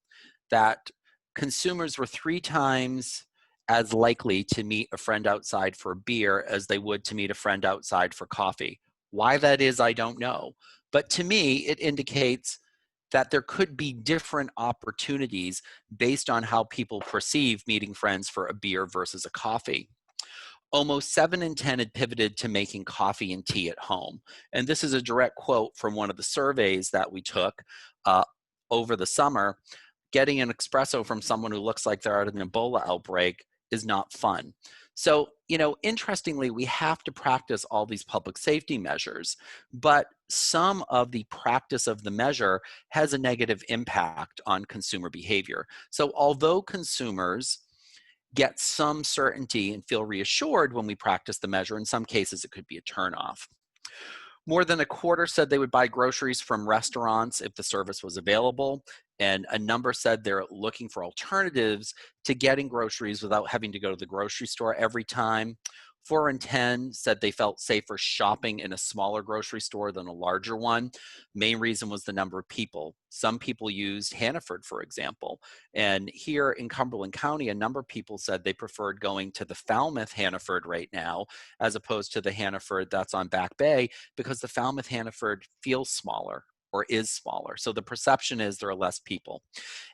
That consumers were 3 times as likely to meet a friend outside for a beer as they would to meet a friend outside for coffee. Why that is, I don't know. But to me, it indicates that there could be different opportunities based on how people perceive meeting friends for a beer versus a coffee. Almost 7 in 10 had pivoted to making coffee and tea at home. And this is a direct quote from one of the surveys that we took over the summer. Getting an espresso from someone who looks like they're at an Ebola outbreak is not fun. So, interestingly, we have to practice all these public safety measures, but some of the practice of the measure has a negative impact on consumer behavior. So although consumers get some certainty and feel reassured when we practice the measure, in some cases it could be a turnoff. More than a quarter said they would buy groceries from restaurants if the service was available, and a number said they're looking for alternatives to getting groceries without having to go to the grocery store every time. 4 in 10 said they felt safer shopping in a smaller grocery store than a larger one. Main reason was the number of people. Some people used Hannaford, for example. And here in Cumberland County, a number of people said they preferred going to the Falmouth Hannaford right now, as opposed to the Hannaford that's on Back Bay, because the Falmouth Hannaford feels smaller or is smaller. So the perception is there are less people.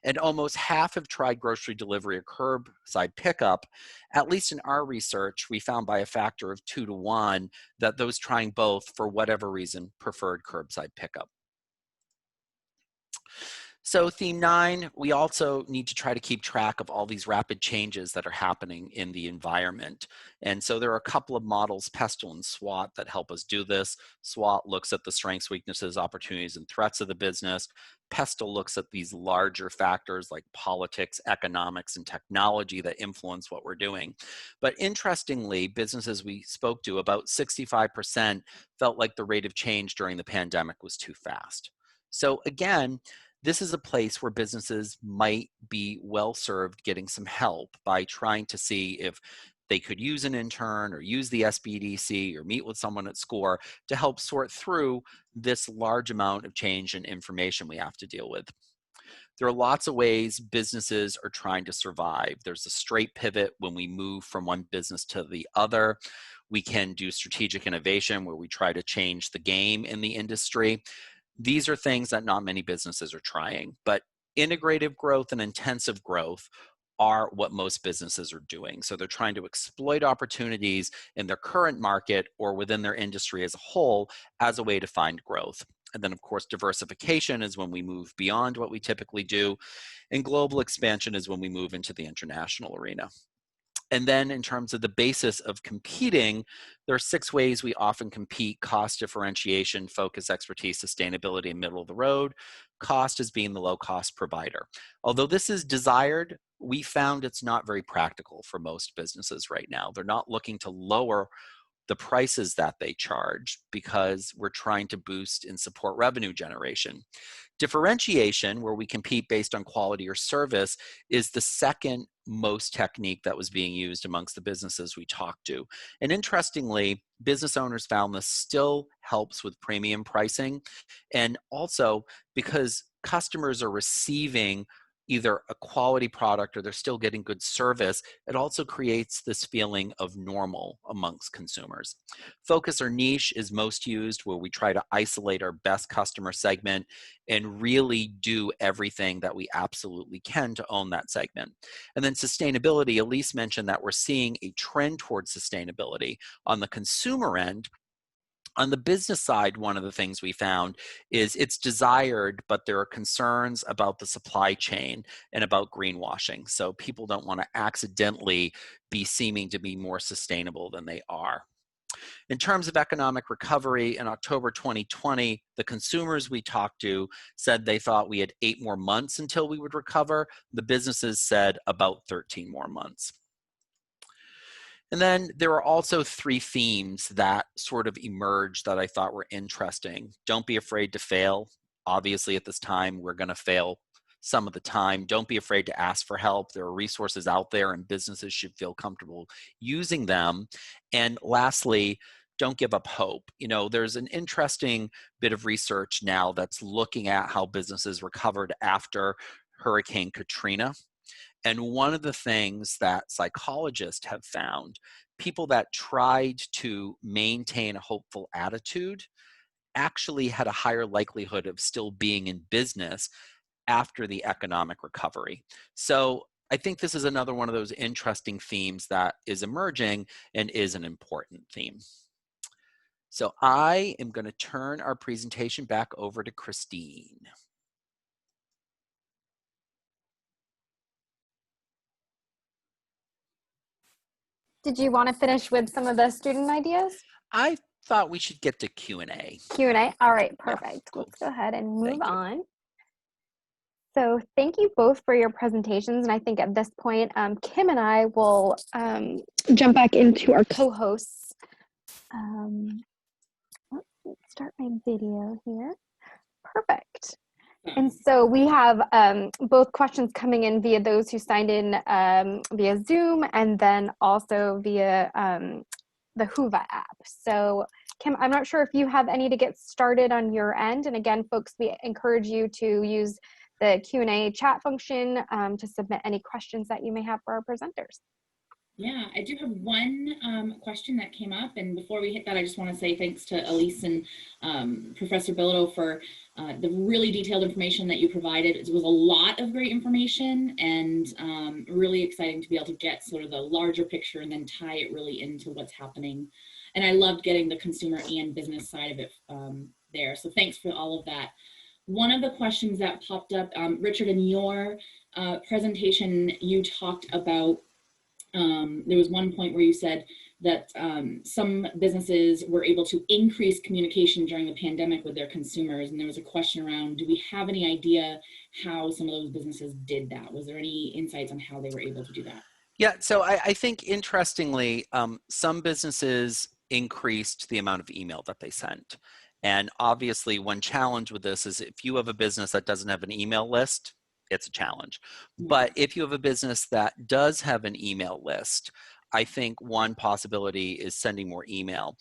And almost half have tried grocery delivery or curbside pickup. At least in our research, we found by a factor of 2 to 1 that those trying both, for whatever reason, preferred curbside pickup. So theme 9, we also need to try to keep track of all these rapid changes that are happening in the environment. And so there are a couple of models, Pestle and SWOT, that help us do this. SWOT looks at the strengths, weaknesses, opportunities, and threats of the business. Pestle looks at these larger factors like politics, economics, and technology that influence what we're doing. But interestingly, businesses we spoke to, about 65% felt like the rate of change during the pandemic was too fast. So again, this is a place where businesses might be well served getting some help by trying to see if they could use an intern or use the SBDC or meet with someone at SCORE to help sort through this large amount of change and information we have to deal with. There are lots of ways businesses are trying to survive. There's a straight pivot when we move from one business to the other. We can do strategic innovation where we try to change the game in the industry. These are things that not many businesses are trying, but integrative growth and intensive growth are what most businesses are doing. So they're trying to exploit opportunities in their current market or within their industry as a whole as a way to find growth. And then, of course, diversification is when we move beyond what we typically do, and global expansion is when we move into the international arena. And then in terms of the basis of competing, there are 6 ways we often compete: cost, differentiation, focus, expertise, sustainability, and middle of the road. Cost is being the low-cost provider. Although this is desired, we found it's not very practical for most businesses right now. They're not looking to lower the prices that they charge because we're trying to boost and support revenue generation. Differentiation, where we compete based on quality or service, is the second most technique that was being used amongst the businesses we talked to. And interestingly, business owners found this still helps with premium pricing. And also because customers are receiving either a quality product or they're still getting good service, it also creates this feeling of normal amongst consumers. Focus or niche is most used where we try to isolate our best customer segment and really do everything that we absolutely can to own that segment. And then sustainability, Elise mentioned that we're seeing a trend towards sustainability. On the consumer end, On the business side, one of the things we found is it's desired, but there are concerns about the supply chain and about greenwashing. So people don't want to accidentally be seeming to be more sustainable than they are. In terms of economic recovery, in October 2020, the consumers we talked to said they thought we had 8 more months until we would recover. The businesses said about 13 more months. And then there are also 3 themes that sort of emerged that I thought were interesting. Don't be afraid to fail. Obviously, at this time, we're going to fail some of the time. Don't be afraid to ask for help. There are resources out there, and businesses should feel comfortable using them. And lastly, don't give up hope. You know, there's an interesting bit of research now that's looking at how businesses recovered after Hurricane Katrina. And one of the things that psychologists have found, people that tried to maintain a hopeful attitude actually had a higher likelihood of still being in business after the economic recovery. So I think this is another one of those interesting themes that is emerging and is an important theme. So I am going to turn our presentation back over to Christine. Did you want to finish with some of the student ideas? I thought we should get to Q&A. Q&A? All right, perfect. Yeah, cool. Let's go ahead and move Thank you. on. So thank you both for your presentations. And I think at this point, Kim and I will jump back into our co-hosts. Let's start my video here. Perfect. And so we have both questions coming in via those who signed in via Zoom and then also via the Whova app. So Kim, I'm not sure if you have any to get started on your end. And again, folks, we encourage you to use the Q&A chat function to submit any questions that you may have for our presenters. Yeah, I do have one question that came up, and before we hit that, I just want to say thanks to Elise and Professor Bilodeau for the really detailed information that you provided. It was a lot of great information, and really exciting to be able to get sort of the larger picture and then tie it really into what's happening. And I loved getting the consumer and business side of it there. So thanks for all of that. One of the questions that popped up, Richard, in your presentation, you talked about there was one point where you said that some businesses were able to increase communication during the pandemic with their consumers. And there was a question around, do we have any idea how some of those businesses did that? Was there any insights on how they were able to do that? Yeah, so I think interestingly, some businesses increased the amount of email that they sent. And obviously one challenge with this is if you have a business that doesn't have an email list, it's a challenge. But if you have a business that does have an email list, I think one possibility is sending more email.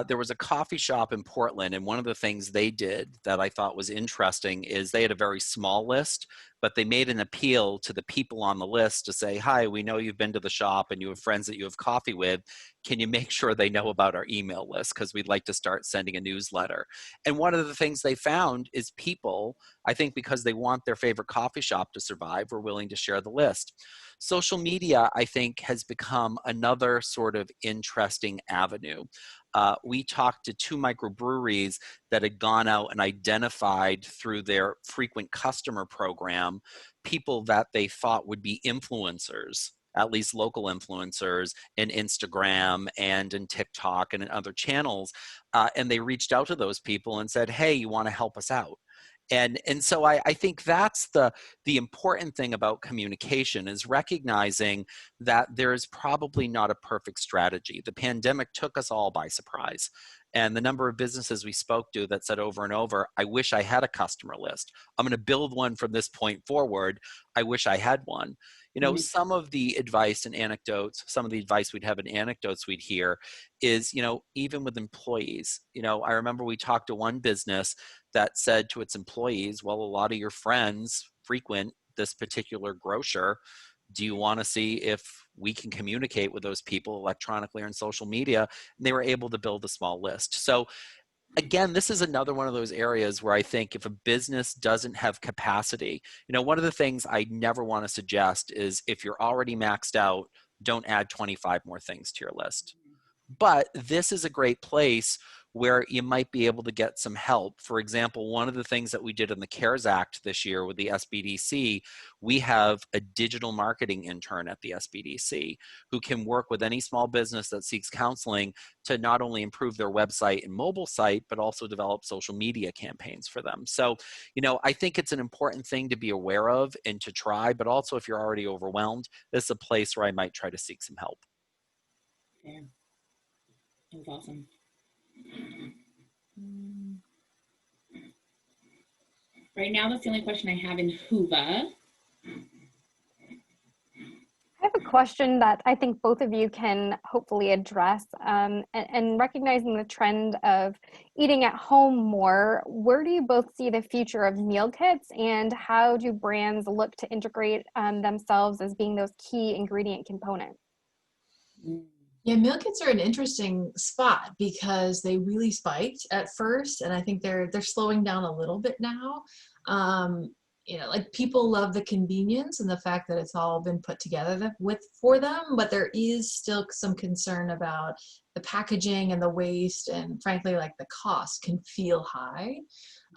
There was a coffee shop in Portland, and one of the things they did that I thought was interesting is they had a very small list, but they made an appeal to the people on the list to say, hi, we know you've been to the shop and you have friends that you have coffee with. Can you make sure they know about our email list? Because we'd like to start sending a newsletter. And one of the things they found is people, I think because they want their favorite coffee shop to survive, were willing to share the list. Social media, I think, has become another sort of interesting avenue. We talked to 2 microbreweries that had gone out and identified through their frequent customer program people that they thought would be influencers, at least local influencers in Instagram and in TikTok and in other channels. And they reached out to those people and said, hey, you want to help us out? And so I think that's the important thing about communication, is recognizing that there is probably not a perfect strategy. The pandemic took us all by surprise. And the number of businesses we spoke to that said over and over, I wish I had a customer list. I'm going to build one from this point forward. I wish I had one. You know, some of the advice and anecdotes, some of the advice we'd have in anecdotes we'd hear is, you know, even with employees. You know, I remember we talked to one business that said to its employees, well, a lot of your friends frequent this particular grocer. Do you want to see if we can communicate with those people electronically or on social media? And they were able to build a small list. So again, this is another one of those areas where I think if a business doesn't have capacity, you know, one of the things I never want to suggest is if you're already maxed out, don't add 25 more things to your list. But this is a great place where you might be able to get some help. For example, one of the things that we did in the CARES Act this year with the SBDC, we have a digital marketing intern at the SBDC who can work with any small business that seeks counseling to not only improve their website and mobile site, but also develop social media campaigns for them. So, I think it's an important thing to be aware of and to try, but also if you're already overwhelmed, this is a place where I might try to seek some help. Yeah, that was awesome. Right now, that's the only question I have in Whova. I have a question that I think both of you can hopefully address, and recognizing the trend of eating at home more, where do you both see the future of meal kits, and how do brands look to integrate themselves as being those key ingredient components? Yeah, meal kits are an interesting spot because they really spiked at first, and I think they're slowing down a little bit now. Like people love the convenience and the fact that it's all been put together for them, but there is still some concern about the packaging and the waste, and frankly, like the cost can feel high.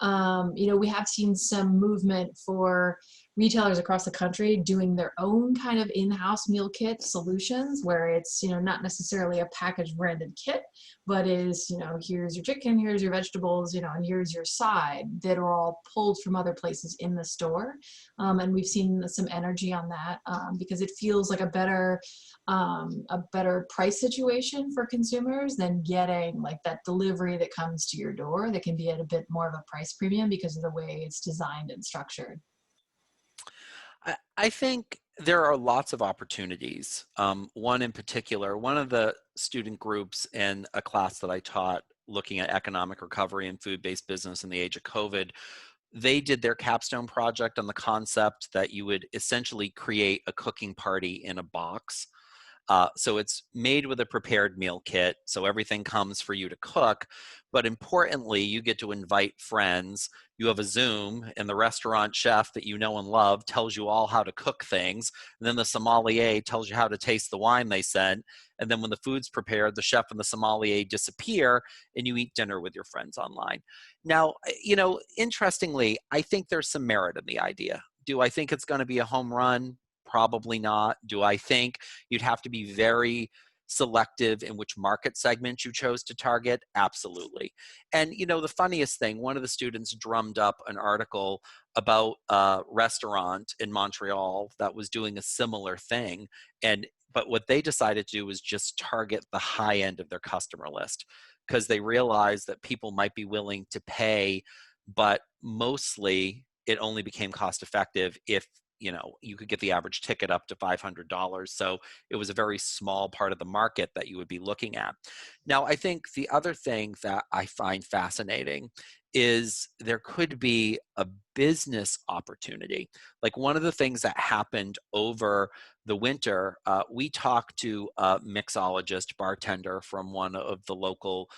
We have seen some movement for retailers across the country doing their own kind of in-house meal kit solutions where it's, not necessarily a packaged branded kit, but is, here's your chicken, here's your vegetables, and here's your side, that are all pulled from other places in the store. And we've seen some energy on that because it feels like a better price situation for consumers than getting like that delivery that comes to your door that can be at a bit more of a price premium because of the way it's designed and structured. I think there are lots of opportunities. One in particular, one of the student groups in a class that I taught looking at economic recovery and food-based business in the age of COVID, they did their capstone project on the concept that you would essentially create a cooking party in a box. So it's made with a prepared meal kit, so everything comes for you to cook, but importantly, you get to invite friends. You have a Zoom, and the restaurant chef that you know and love tells you all how to cook things, and then the sommelier tells you how to taste the wine they sent, and then when the food's prepared, the chef and the sommelier disappear, and you eat dinner with your friends online. Now, interestingly, I think there's some merit in the idea. Do I think it's going to be a home run? Probably not. Do I think you'd have to be very selective in which market segment you chose to target? Absolutely. And the funniest thing, one of the students drummed up an article about a restaurant in Montreal that was doing a similar thing. But what they decided to do was just target the high end of their customer list because they realized that people might be willing to pay, but mostly it only became cost effective if you could get the average ticket up to $500. So it was a very small part of the market that you would be looking at. Now, I think the other thing that I find fascinating is there could be a business opportunity. Like one of the things that happened over the winter, we talked to a mixologist, bartender from one of the local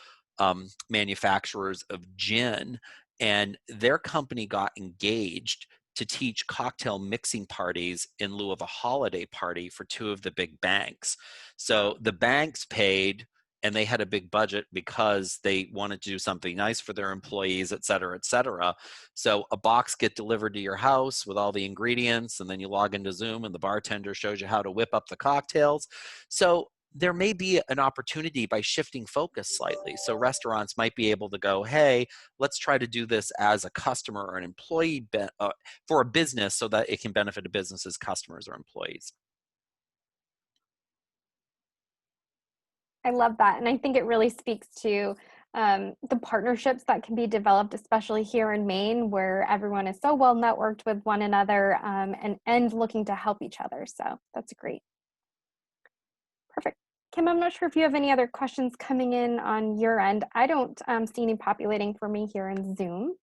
manufacturers of gin, and their company got engaged to teach cocktail mixing parties in lieu of a holiday party for two of the big banks. So the banks paid, and they had a big budget because they wanted to do something nice for their employees, et cetera, et cetera. So a box get delivered to your house with all the ingredients, and then you log into Zoom and the bartender shows you how to whip up the cocktails. So there may be an opportunity by shifting focus slightly. So restaurants might be able to go, hey, let's try to do this as a customer or an employee for a business so that it can benefit a business's customers or employees. I love that. And I think it really speaks to the partnerships that can be developed, especially here in Maine, where everyone is so well networked with one another and looking to help each other. So that's great. Perfect. Kim, I'm not sure if you have any other questions coming in on your end. I don't see any populating for me here in Zoom.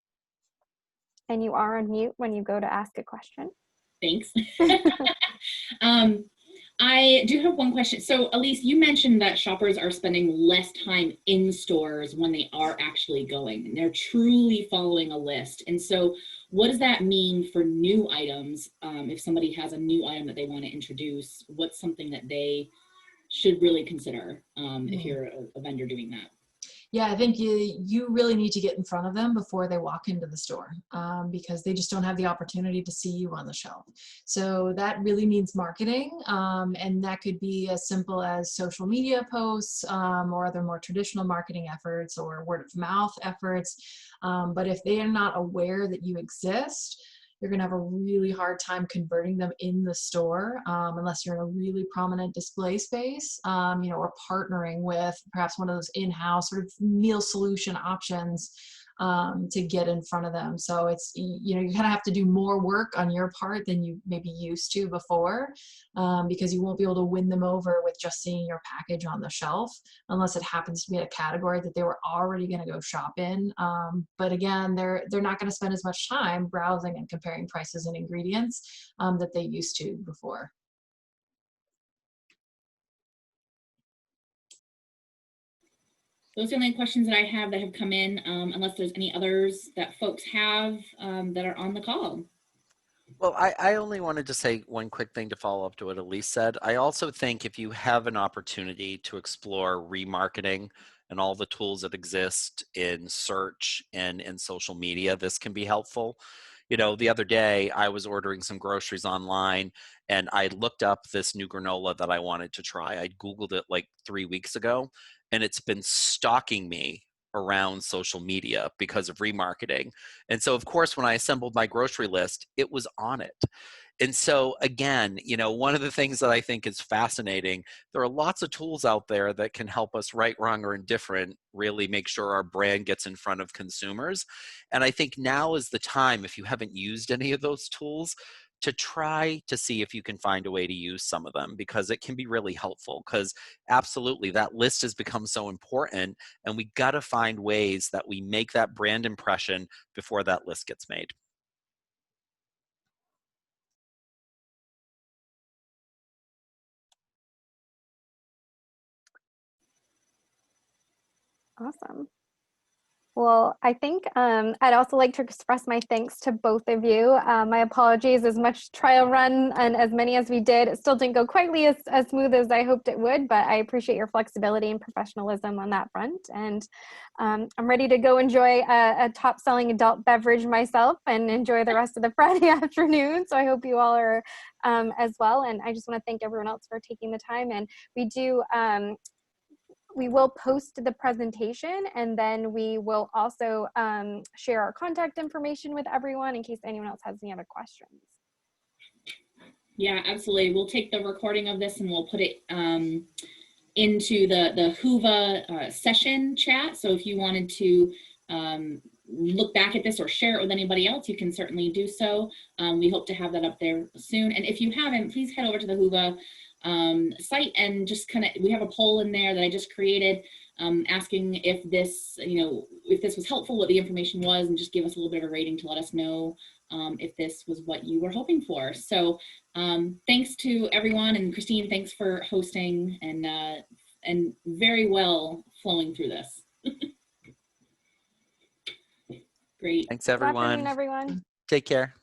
And you are on mute when you go to ask a question. Thanks. I do have one question. So Elise, you mentioned that shoppers are spending less time in stores when they are actually going, and they're truly following a list. And so what does that mean for new items? If somebody has a new item that they want to introduce, what's something that they should really consider if you're a vendor doing that? Yeah, I think you really need to get in front of them before they walk into the store, because they just don't have the opportunity to see you on the shelf. So that really needs marketing, and that could be as simple as social media posts, or other more traditional marketing efforts, or word of mouth efforts. But if they are not aware that you exist, you're going to have a really hard time converting them in the store, unless you're in a really prominent display space, or partnering with perhaps one of those in-house sort of meal solution options, to get in front of them. So it's, you kind of have to do more work on your part than you maybe used to before, because you won't be able to win them over with just seeing your package on the shelf, unless it happens to be a category that they were already going to go shop in. But again, they're not going to spend as much time browsing and comparing prices and ingredients, that they used to before. Those are the only questions that I have that have come in, unless there's any others that folks have that are on the call. Well, I only wanted to say one quick thing to follow up to what Elise said. I also think if you have an opportunity to explore remarketing and all the tools that exist in search and in social media, this can be helpful. The other day I was ordering some groceries online and I looked up this new granola that I wanted to try. I Googled it like 3 weeks ago, and it's been stalking me around social media because of remarketing. And so, of course, when I assembled my grocery list, it was on it. And so, again, one of the things that I think is fascinating, there are lots of tools out there that can help us, right, wrong, or indifferent, really make sure our brand gets in front of consumers. And I think now is the time, if you haven't used any of those tools, to try to see if you can find a way to use some of them, because it can be really helpful. Because absolutely, that list has become so important, and we got to find ways that we make that brand impression before that list gets made. Awesome. Well, I think I'd also like to express my thanks to both of you. My apologies, as much trial run and as many as we did, it still didn't go quite as smooth as I hoped it would, but I appreciate your flexibility and professionalism on that front. And I'm ready to go enjoy a top-selling adult beverage myself and enjoy the rest of the Friday afternoon. So I hope you all are as well. And I just want to thank everyone else for taking the time. And we will post the presentation, and then we will also share our contact information with everyone in case anyone else has any other questions. Yeah, absolutely. We'll take the recording of this and we'll put it into the Whova session chat. So if you wanted to look back at this or share it with anybody else, you can certainly do so. We hope to have that up there soon. And if you haven't, please head over to the Whova site and just we have a poll in there that I just created, asking if this, if this was helpful, what the information was, and just give us a little bit of a rating to let us know if this was what you were hoping for. So thanks to everyone, and Christine, thanks for hosting and very well flowing through this. Great. Thanks, everyone. Good afternoon, everyone. Take care.